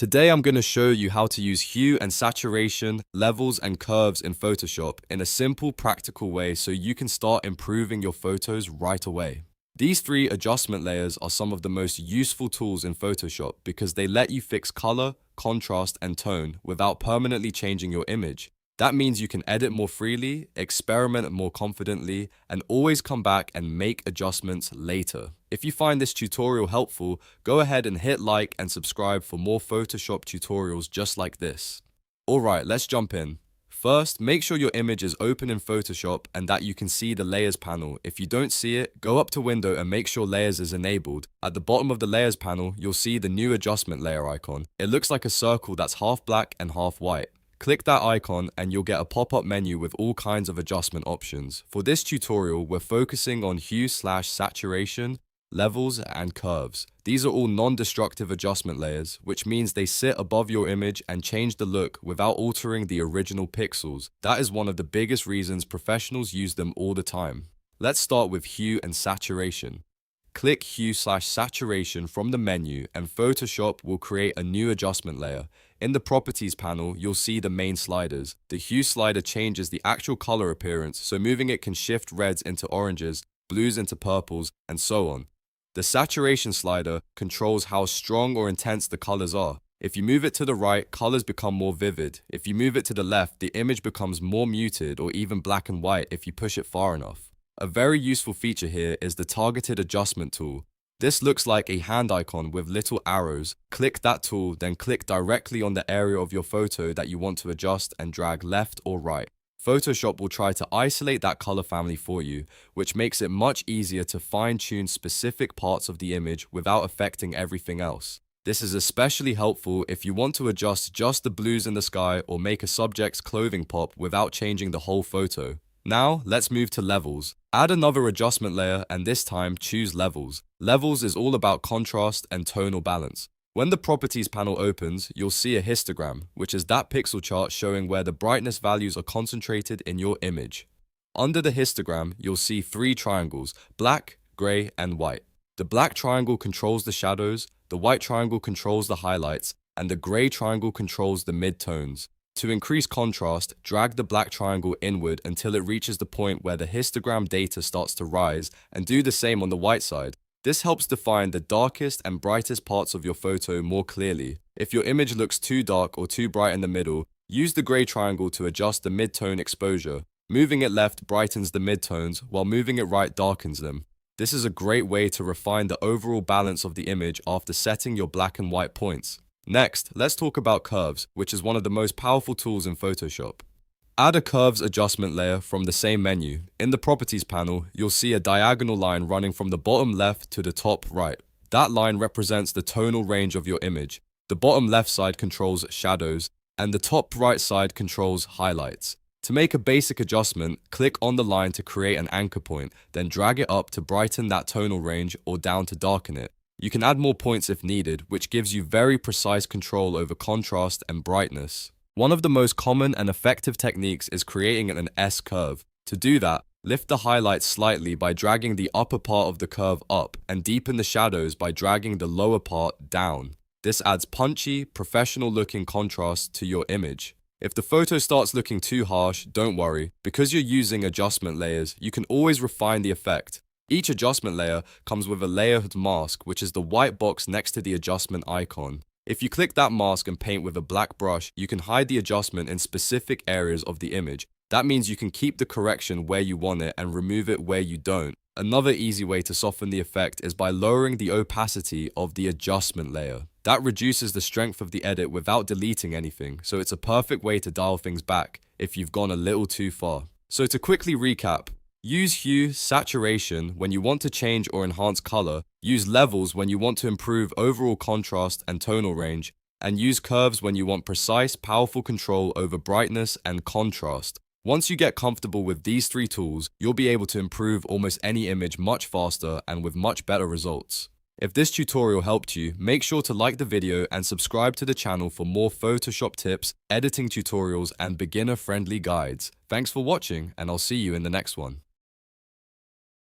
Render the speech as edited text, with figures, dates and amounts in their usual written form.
Today I'm going to show you how to use hue and saturation, levels and curves in Photoshop in a simple, practical way so you can start improving your photos right away. These three adjustment layers are some of the most useful tools in Photoshop because they let you fix color, contrast and tone without permanently changing your image. That means you can edit more freely, experiment more confidently, and always come back and make adjustments later. If you find this tutorial helpful, go ahead and hit like and subscribe for more Photoshop tutorials just like this. Alright, let's jump in. First, make sure your image is open in Photoshop and that you can see the Layers panel. If you don't see it, go up to Window and make sure Layers is enabled. At the bottom of the Layers panel, you'll see the new adjustment layer icon. It looks like a circle that's half black and half white. Click that icon and you'll get a pop-up menu with all kinds of adjustment options. For this tutorial, we're focusing on hue/saturation, levels, and curves. These are all non-destructive adjustment layers, which means they sit above your image and change the look without altering the original pixels. That is one of the biggest reasons professionals use them all the time. Let's start with hue and saturation. Click hue/saturation from the menu and Photoshop will create a new adjustment layer. In the Properties panel, you'll see the main sliders. The hue slider changes the actual color appearance, so moving it can shift reds into oranges, blues into purples, and so on. The saturation slider controls how strong or intense the colors are. If you move it to the right, colors become more vivid. If you move it to the left, the image becomes more muted or even black and white if you push it far enough. A very useful feature here is the targeted adjustment tool. This looks like a hand icon with little arrows. Click that tool, then click directly on the area of your photo that you want to adjust and drag left or right. Photoshop will try to isolate that color family for you, which makes it much easier to fine-tune specific parts of the image without affecting everything else. This is especially helpful if you want to adjust just the blues in the sky or make a subject's clothing pop without changing the whole photo. Now, let's move to levels. Add another adjustment layer and this time choose levels. Levels is all about contrast and tonal balance. When the Properties panel opens, you'll see a histogram, which is that pixel chart showing where the brightness values are concentrated in your image. Under the histogram, you'll see three triangles, black, gray, and white. The black triangle controls the shadows, the white triangle controls the highlights, and the gray triangle controls the midtones. To increase contrast, drag the black triangle inward until it reaches the point where the histogram data starts to rise, and do the same on the white side. This helps define the darkest and brightest parts of your photo more clearly. If your image looks too dark or too bright in the middle, use the gray triangle to adjust the midtone exposure. Moving it left brightens the midtones, while moving it right darkens them. This is a great way to refine the overall balance of the image after setting your black and white points. Next, let's talk about curves, which is one of the most powerful tools in Photoshop. Add a curves adjustment layer from the same menu. In the Properties panel, you'll see a diagonal line running from the bottom left to the top right. That line represents the tonal range of your image. The bottom left side controls shadows, and the top right side controls highlights. To make a basic adjustment, click on the line to create an anchor point, then drag it up to brighten that tonal range or down to darken it. You can add more points if needed, which gives you very precise control over contrast and brightness. One of the most common and effective techniques is creating an S-curve. To do that, lift the highlights slightly by dragging the upper part of the curve up and deepen the shadows by dragging the lower part down. This adds punchy, professional-looking contrast to your image. If the photo starts looking too harsh, don't worry. Because you're using adjustment layers, you can always refine the effect. Each adjustment layer comes with a layered mask, which is the white box next to the adjustment icon. If you click that mask and paint with a black brush, you can hide the adjustment in specific areas of the image. That means you can keep the correction where you want it and remove it where you don't. Another easy way to soften the effect is by lowering the opacity of the adjustment layer. That reduces the strength of the edit without deleting anything, so it's a perfect way to dial things back if you've gone a little too far. So to quickly recap, use hue, saturation when you want to change or enhance color, use levels when you want to improve overall contrast and tonal range, and use curves when you want precise, powerful control over brightness and contrast. Once you get comfortable with these three tools, you'll be able to improve almost any image much faster and with much better results. If this tutorial helped you, make sure to like the video and subscribe to the channel for more Photoshop tips, editing tutorials, and beginner-friendly guides. Thanks for watching, and I'll see you in the next one.